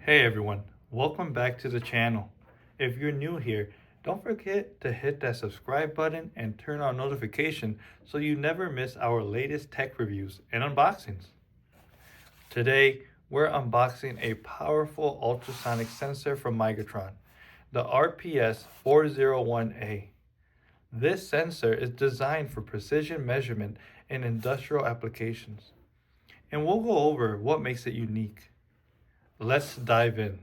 Hey everyone, welcome back to the channel. If you're new here, don't forget to hit that subscribe button and turn on notification so you never miss our latest tech reviews and unboxings. Today, we're unboxing a powerful ultrasonic sensor from Migatron, the RPS-401A. This sensor is designed for precision measurement in industrial applications, and we'll go over what makes it unique. Let's dive in.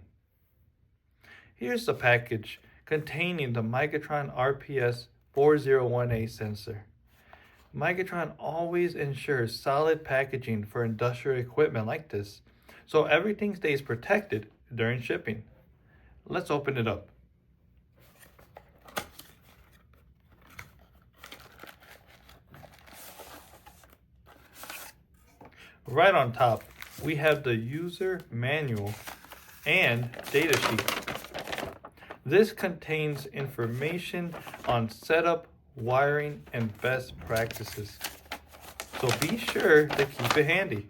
Here's the package containing the Migatron RPS-401A sensor. Migatron always ensures solid packaging for industrial equipment like this, so everything stays protected during shipping. Let's open it up. Right on top, we have the user manual and data sheet. This contains information on setup, wiring, and best practices. So be sure to keep it handy.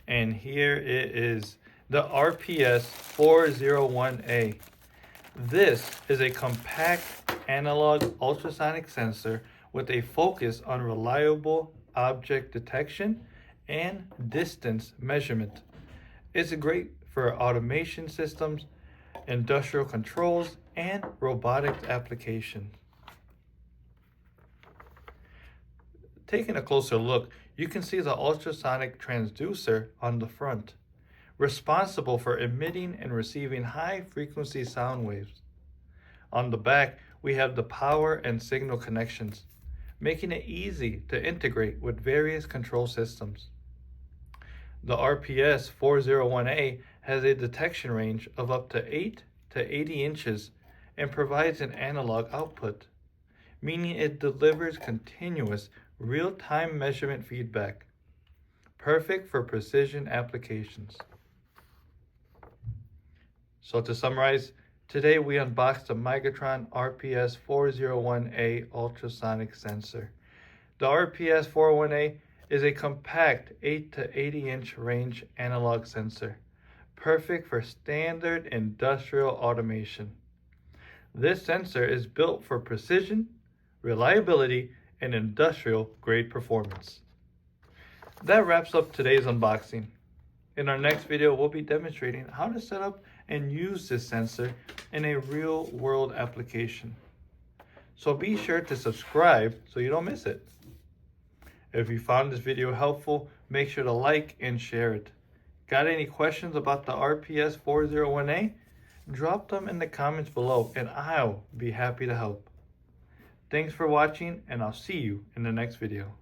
And here it is, the RPS-401A. This is a compact analog ultrasonic sensor with a focus on reliable object detection and distance measurement. It's great for automation systems, industrial controls, and robotics applications. Taking a closer look, you can see the ultrasonic transducer on the front, responsible for emitting and receiving high-frequency sound waves. On the back, we have the power and signal connections, making it easy to integrate with various control systems. The RPS-401A has a detection range of up to 8 to 80 inches and provides an analog output, meaning it delivers continuous real-time measurement feedback, perfect for precision applications. So to summarize, today we unboxed the Migatron RPS-401A ultrasonic sensor. The RPS-401A is a compact 8 to 80 inch range analog sensor, perfect for standard industrial automation. This sensor is built for precision, reliability, and industrial grade performance. That wraps up today's unboxing. In our next video, we'll be demonstrating how to set up and use this sensor in a real-world application. So be sure to subscribe so you don't miss it. If you found this video helpful, make sure to like and share it. Got any questions about the RPS-401A? Drop them in the comments below and I'll be happy to help. Thanks for watching, and I'll see you in the next video.